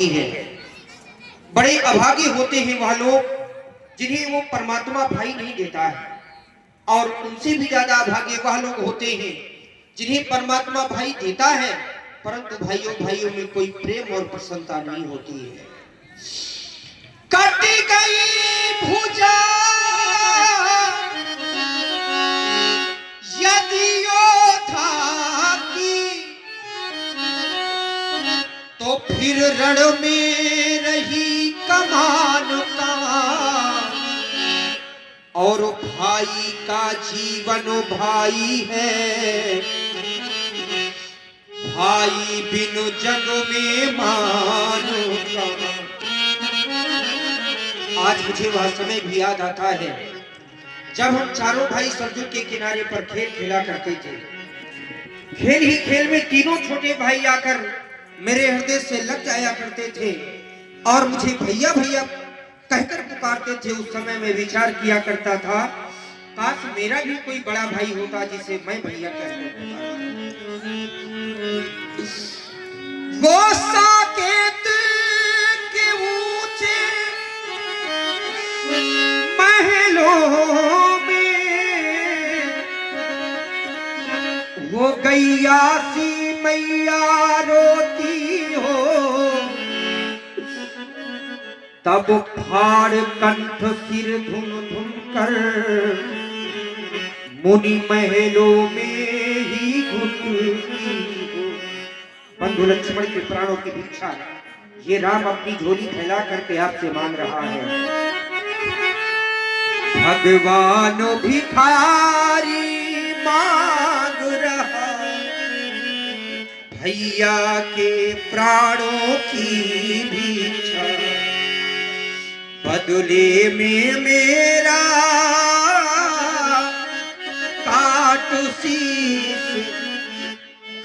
है। बड़े अभागे होते हैं वह लोग जिन्हें वो परमात्मा भाई नहीं देता है, और उनसे भी ज्यादा अभागे वह लोग होते हैं जिन्हें परमात्मा भाई देता है, परंतु भाइयों भाइयों में कोई प्रेम और प्रसन्नता नहीं होती है। कटी गई भुजा यदि योद्धा की, तो फिर रण में रही कमान का, और भाई का जीवन भाई है, भाई बिनु जग में मान का। आज मुझे वह समय भी याद आता है जब हम चारों भाई सरजू के किनारे पर खेल खेला करते थे। खेल ही खेल में तीनों छोटे भाई आकर मेरे हृदय से लग जाया करते थे और मुझे भैया भैया कहकर पुकारते थे। उस समय में विचार किया करता था, काश मेरा भी कोई बड़ा भाई होता जिसे मैं भैया कहकर पुकारता। गोसा के ऊंचे महलों में वो गैया सी मैया रोती हो, तब फाड़ कंठ सिर धुन धुन कर मुनि महलों में ही घुटती हो। बंधु लक्ष्मण के प्राणों की भिक्षा ये राम अपनी झोली फैला करके आपसे मांग रहा है। भगवान भिखारी मांग रहा भैया के प्राणों की भिक्षा, बदले में मेरा काट शीश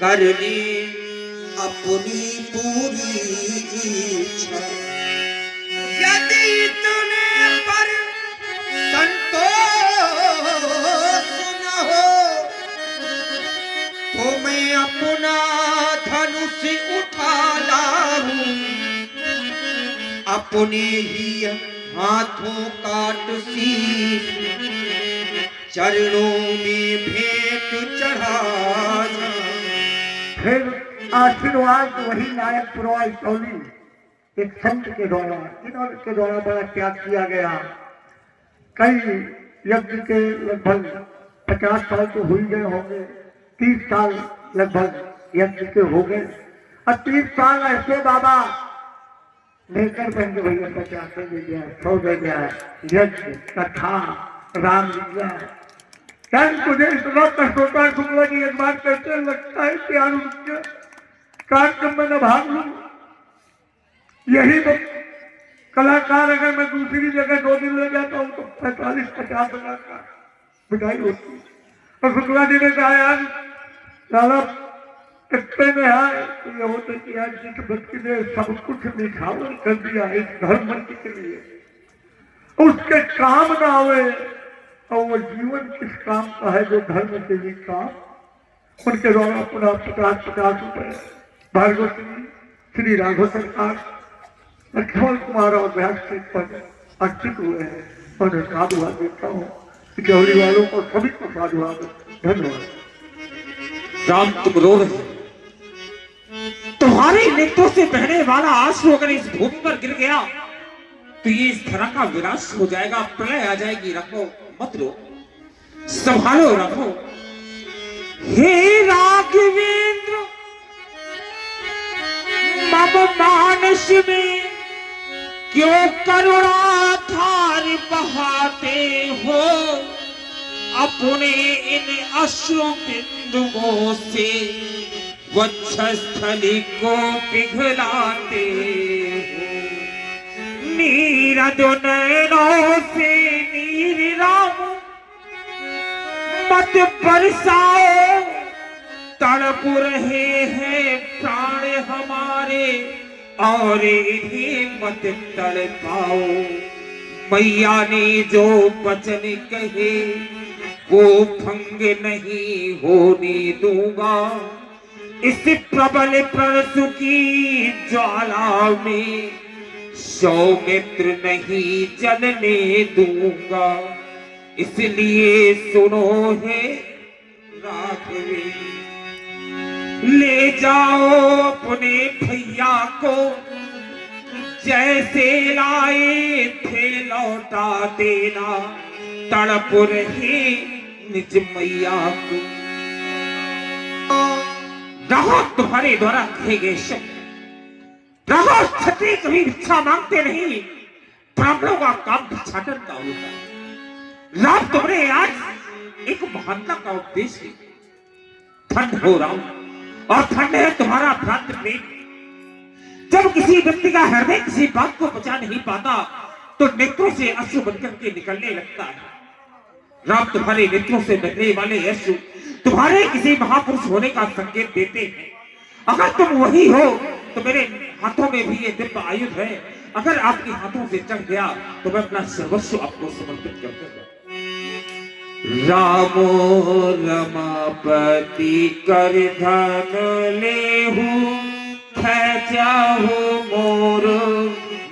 करनी अपनी पूरी इच्छा। यदि तूने पर संतोष न हो तो मैं अपना धनुष उठा लाऊं, अपने ही हाथों काट शीश चरणों में भेंट चढ़ा। फिर आशीर्वाद वही नायक पुरवाई टोली एक संत के द्वारा, के द्वारा बड़ा त्याग किया गया। कई यज्ञ के लगभग 50 साल तो हो गए होंगे, 30 साल लगभग यज्ञ के हो गए, और 30 साल ऐसे बाबा लेकर बन भैया 50 दे गया, 100 दे गया, यज्ञ कथा राम लीला। मुझे इतना कष्ट होता है शुक्ला की एक बात करते लगता है कि आरुष्य कार्यक्रम में न भाग लूं। यही तो कलाकार अगर मैं दूसरी जगह 2 दिन ले जाता हूँ तो 45-50 हजार का मिठाई होती है। और शुक्ला जी ने कहा यार साला कितने में आए तो ये होते कि यार जिस बच्चे ने सब कुछ निछावर कर दिया इस धर्म के लिए, उसके काम ना आवे, और वो जीवन किस काम का है जो धर्म के लिए काम। उनके द्वारा पुनः 50 रुपए भार्गवती श्री राघव सरकार लक्ष्मण कुमार और व्यास के पद अर्पित हुए हैं। और साधुवाद देता हूँ गौरी वालों को सभी को साधुवाद, धन्यवाद। राम तुम रो रहे, तुम्हारे नेत्रों से बहने वाला आंसू अगर इस भूमि पर गिर गया तो ये इस धरा का विनाश हो जाएगा, प्रलय आ जाएगी। रखो मत रो, संभालो रखो। हे राघवेंद्र मम मानस में क्यों करुणा धार बहाते हो, अपने इन अश्रु बिंदुओं से वक्षस्थली को पिघलाते हो। नीरद नैनों से नीर राम मत बरसाओ, तड़प रहे हैं प्राण हमारे और इन्हें मत तड़पाओ। मैया ने जो वचन कहे वो भंग नहीं होने दूंगा, इस प्रबल परशु की ज्वाला में सौमित्र नहीं जलने दूंगा। इसलिए सुनो है राघवे, ले जाओ अपने भैया को, जैसे लाए थे लौटा देना, तड़प रहे निज मैया को। रहो तुम्हारे द्वारा कहे गए शब्द। रहो क्षत्रिय कभी भिक्षा मांगते नहीं, ब्राह्मणों का काम भिक्षाटन का होता है। राम तुमने आज एक महानता का उपदेश किया। ठंड हो राम, और ठंड है तुम्हारा भ्रांत प्रेम। जब किसी व्यक्ति का हृदय किसी बात को बचा नहीं पाता तो नेत्रों से अश्रु बनकर के निकलने लगता है। राम तुम्हारे नेत्रों से बहने वाले अश्रु तुम्हारे किसी महापुरुष होने का संकेत देते हैं। अगर तुम वही हो तो मेरे हाथों में भी ये दिव्य आयुध है। अगर आपके हाथों से चढ़ गया तो मैं अपना सर्वस्व आपको समर्पित कर दूंगा। रामो रमापति कर धन लेहु, खेचाहु मोर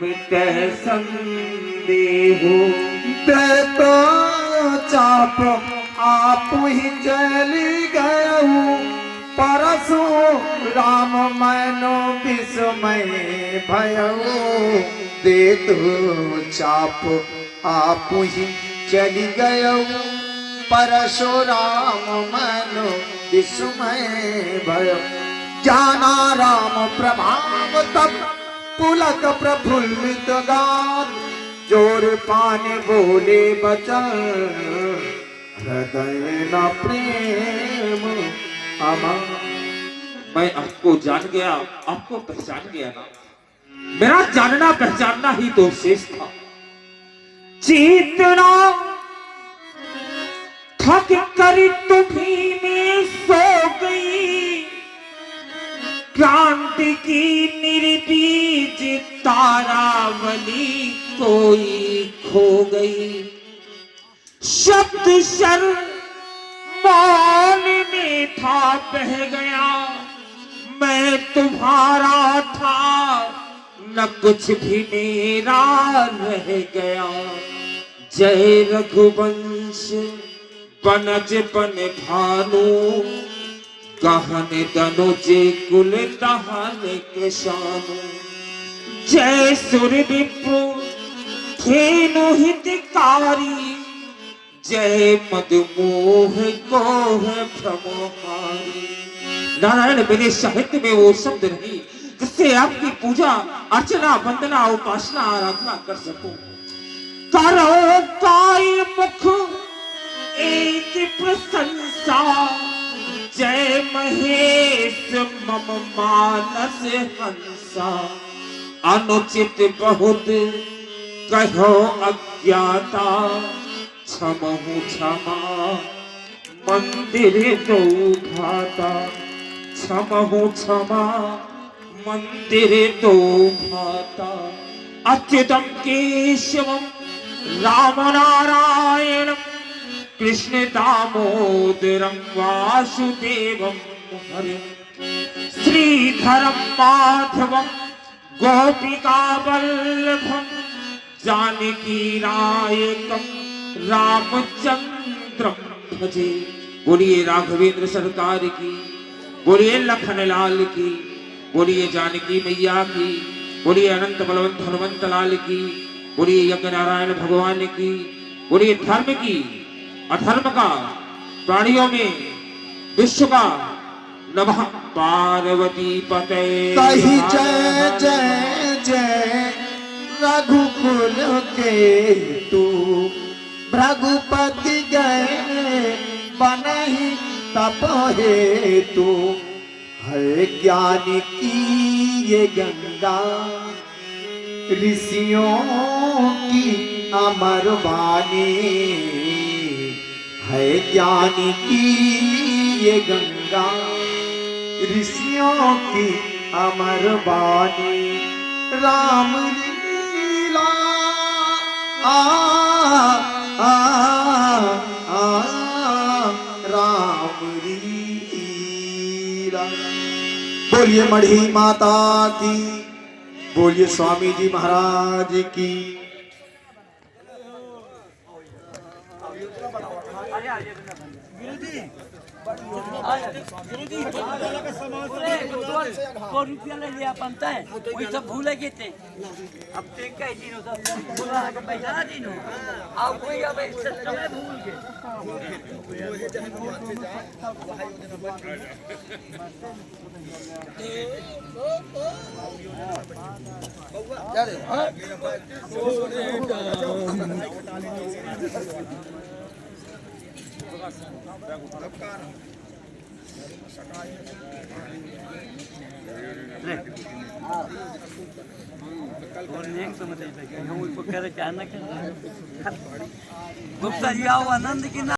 मिटे संदेहु। देतो चाप आप ही चली गयऊ, परसु राम मैनो विस्मय भयऊ। देतो चाप आप ही चली गयऊ, परशुराम मैनो विस्मय भयऊ। जाना राम प्रभाव तब पुलक प्रफुल्लित गात, जोर पाने बोले बचन हृदय न प्रेम अमर। मैं आपको जान गया, आपको पहचान गया ना। मेरा जानना पहचानना ही तो शेष था। चेतना थक कर तुम्ही में सो गई, क्रांति की निर्बीज तारावली कोई खो गई। शब्द शर मौन में था बह गया, मैं तुम्हारा था न कुछ भी मेरा रह गया। जय रघुवंश बनज बन भानु, गहन दनुज कुल दहन कृशानु। जय सुर विप्र धेनु हितकारी, जय मदमोह कोह भ्रमहारी। नारायण मेरे साहित्य में वो शब्द नहीं जिससे आपकी पूजा अर्चना वंदना उपासना आराधना कर सकूं। करो काय मुख एक प्रशंसा, जय महेश मम मानस हंसा। अनुचित बहुत कहो अज्ञाता, क्षमहु क्षमा मंदिर दो भाता। क्षमहु क्षमा मंदिर दो भाता। अच्युतम केशवम राम नारायण, कृष्ण दामोदरम वासुदेवम हरिम। श्रीधरम माधवम गोपिका वल्लभम, जानकी नायकम रामचंद्रम भजे। बोलिए राघवेंद्र सरकार की, बोलिए लखन लाल की, बोलिए जानकी मैया की, बोलिए अनंत बलवंत हनुमंत लाल की, बोलिए यज्ञ नारायण भगवान की, बोलिए धर्म की अधर्म का प्राणियों में विश्व का नमः। पार्वती पते कही जय जय जय रघुकुल के तू, भृगुपति गए बनहि तप हेतु। है ज्ञान की ये गंगा, ऋषियों की अमर वाणी। है ज्ञान की ये गंगा, ऋषियों की अमर वाणी। राम लीला आ आ आ राम लीला। बोलिए मढ़ी माता की, बोलिए स्वामी जी महाराज की। ₹1 ले लिया बनता है वही सब भूले गए थे। अब देख के दिनों सब बोला कि पैसा दिनो अब कोई अब समय भूल गए। गुप्ता जी आओ आनंद की